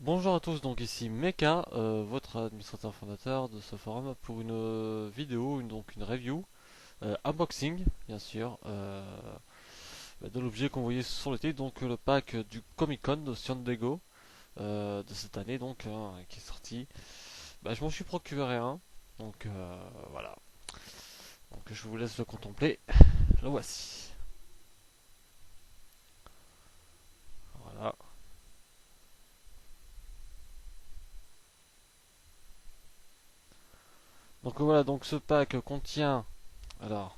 Bonjour à tous, donc ici Mecha, votre administrateur fondateur de ce forum pour une vidéo, donc une review, unboxing bien sûr, de l'objet qu'on voyait sur le titre, donc le pack du Comic Con de San Diego de cette année donc qui est sorti. Je m'en suis procuré un, donc voilà, donc je vous laisse le contempler, le voici. Voilà. Donc voilà, donc ce pack contient alors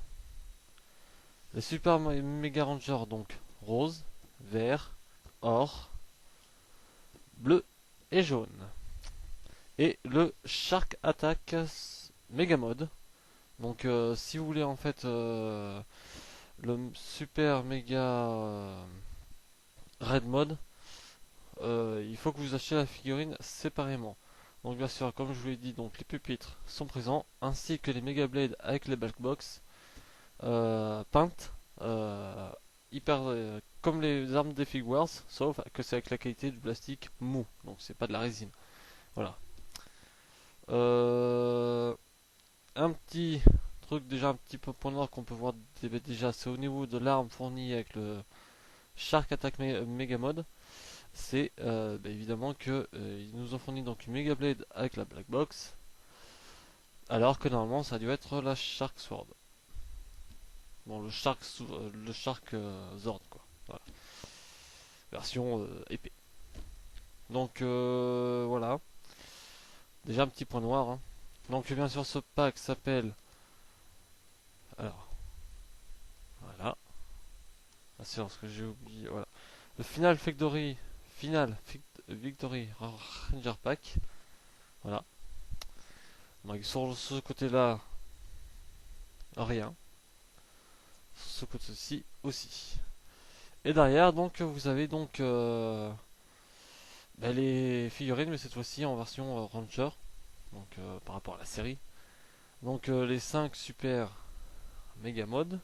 les Super Mega Rangers donc rose, vert, or, bleu et jaune. Et le Shark Attack Mega Mode. Donc si vous voulez en fait le super méga Red Mode, il faut que vous achetiez la figurine séparément. Donc bien sûr, comme je vous l'ai dit, donc les pupitres sont présents, ainsi que les Mega Blade avec les Bulk Box peintes, hyper comme les armes des Figuarts, sauf que c'est avec la qualité du plastique mou, donc c'est pas de la résine. Voilà. Euh, un petit truc déjà un petit peu point noir qu'on peut voir déjà, c'est au niveau de l'arme fournie avec le Shark Attack Mega Mode. C'est évidemment que ils nous ont fourni donc une Mega Blade avec la Black Box, alors que normalement ça a dû être la Shark Sword. Bon, le Shark Zord quoi. Voilà. Version épée. Donc voilà. Déjà un petit point noir, hein. Donc bien sûr ce pack s'appelle. Alors voilà. Ah, c'est parce que j'ai oublié. Voilà. Le Final Victory Ranger Pack. Voilà. Donc sur ce côté-là, rien. Sur ce côté-ci aussi. Et derrière, donc vous avez donc les figurines, mais cette fois-ci en version Ranger. Donc par rapport à la série. Donc les 5 super méga modes.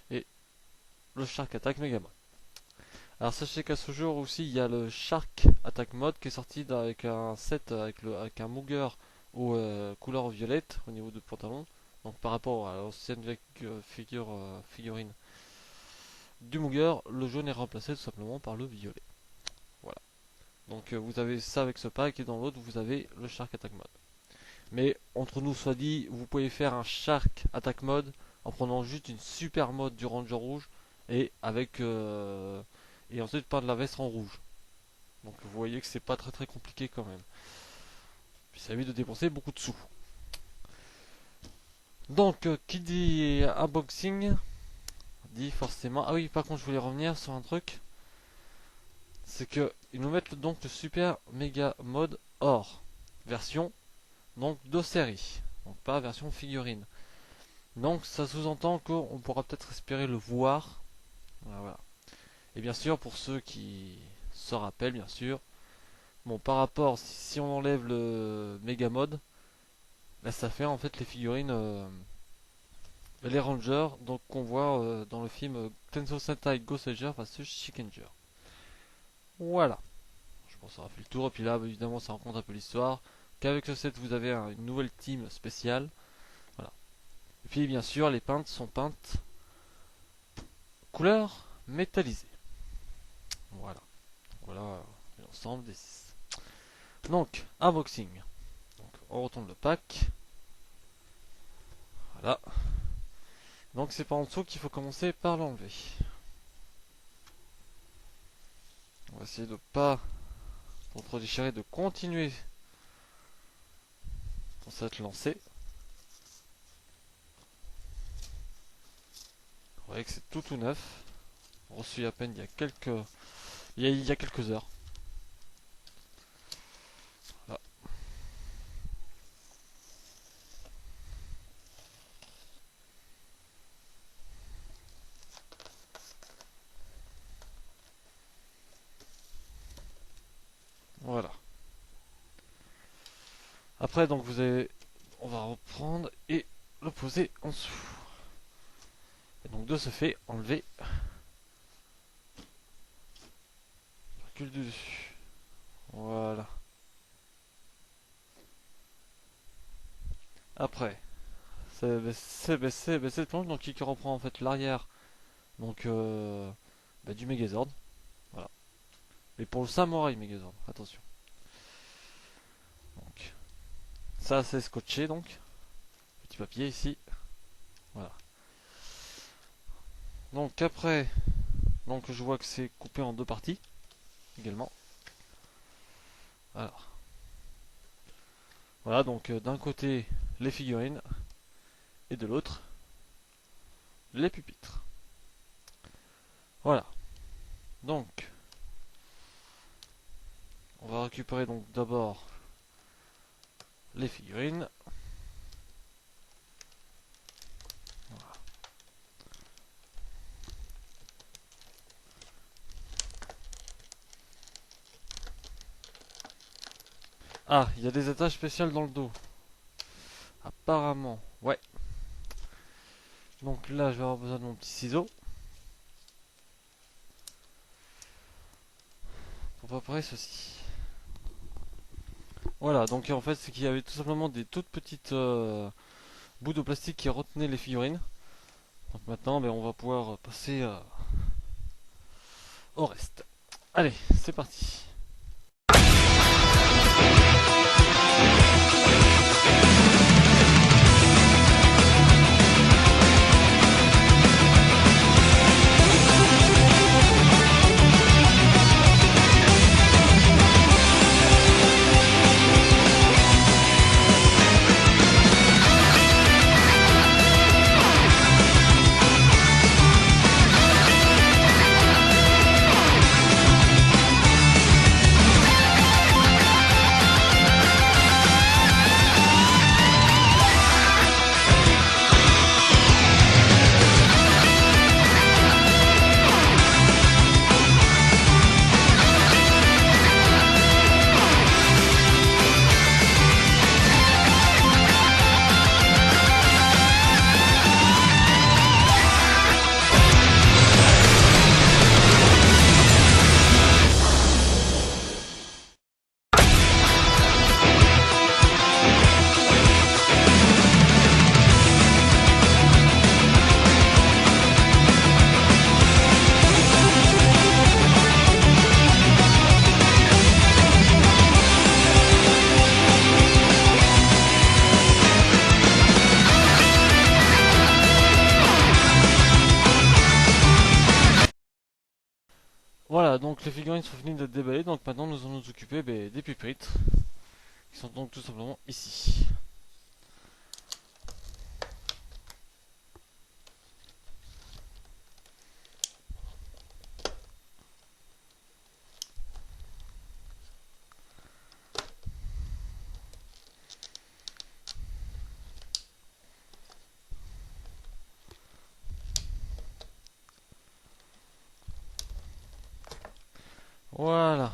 Et le Shark Attack Mega Mode. Alors sachez qu'à ce jour aussi il y a le Shark Attack Mode qui est sorti avec un set avec un Mooger aux couleurs violettes au niveau du pantalon. Donc par rapport à l'ancienne figurine du Mooger, le jaune est remplacé tout simplement par le violet. Voilà. Donc vous avez ça avec ce pack et dans l'autre vous avez le Shark Attack Mode. Mais entre nous soit dit, vous pouvez faire un Shark Attack Mode en prenant juste une super mode du Ranger rouge et avec et ensuite peindre la veste en rouge. Donc vous voyez que c'est pas très très compliqué quand même. Puis ça évite de dépenser beaucoup de sous. Donc qui dit unboxing dit forcément. Ah oui, par contre je voulais revenir sur un truc. C'est que ils nous mettent donc le super méga mode or. Version donc de série. Donc pas version figurine. Donc ça sous-entend qu'on pourra peut-être espérer le voir. Voilà. Et bien sûr pour ceux qui se rappellent bien sûr. Bon par rapport si on enlève le méga mode. Là, ça fait en fait les figurines, les Rangers, donc qu'on voit dans le film Tenso Sentai Goseiger vs Shikenger. Voilà, je pense qu'on a fait le tour. Et puis là, évidemment, ça raconte un peu l'histoire. Qu'avec ce set, vous avez une nouvelle team spéciale. Voilà. Et puis, bien sûr, les peintes sont peintes couleur métallisée. Voilà. Voilà l'ensemble des 6. Donc, unboxing. Donc, on retourne le pack. Voilà. Donc, c'est par en dessous qu'il faut commencer par l'enlever. On va essayer de pas trop déchirer, de continuer dans cette lancée. Vous voyez que c'est tout neuf. Reçu à peine il y a quelques heures. Voilà. Voilà. Après donc on va reprendre et le poser en dessous. Et donc de ce fait enlever recule du dessus. Voilà. Après, c'est cette planche donc qui reprend en fait l'arrière donc du Megazord. Voilà. Mais pour le Samurai Megazord, attention. Donc ça c'est scotché donc. Petit papier ici. Voilà. Donc après, donc je vois que c'est coupé en deux parties également. Alors. Voilà donc d'un côté les figurines et de l'autre les pupitres. Voilà. Donc on va récupérer donc d'abord les figurines. Ah, il y a des attaches spéciales dans le dos. Apparemment, ouais. Donc là, je vais avoir besoin de mon petit ciseau pour préparer ceci. Voilà, donc en fait, c'est qu'il y avait tout simplement des toutes petites bouts de plastique qui retenaient les figurines. Donc maintenant, on va pouvoir passer au reste. Allez, c'est parti. Voilà, donc les figurines sont finies d'être déballées, donc maintenant nous allons nous occuper des pupitres, qui sont donc tout simplement ici. Voilà.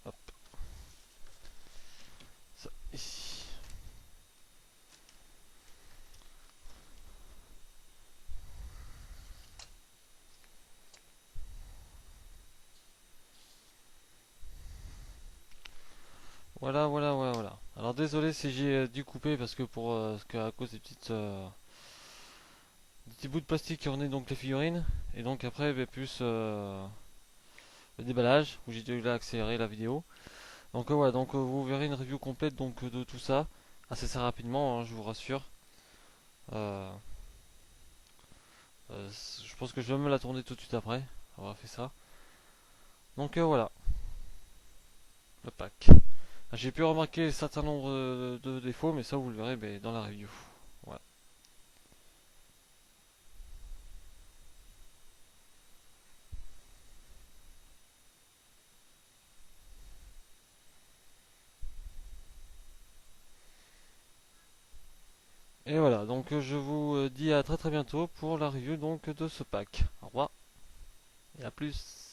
Hop. Ça, ici. Voilà. Alors désolé si j'ai dû couper parce que à cause des petits bouts de plastique qui ornaient donc les figurines et donc après plus le déballage où j'ai dû là accélérer la vidéo. Donc voilà, donc vous verrez une review complète donc de tout ça assez rapidement, hein, je vous rassure. Euh, euh, je pense que je vais me la tourner tout de suite après avoir fait ça. Donc voilà, le pack. J'ai pu remarquer un certain nombre de défauts, mais ça vous le verrez dans la review. Voilà. Et voilà, donc je vous dis à très bientôt pour la review donc de ce pack. Au revoir et à plus.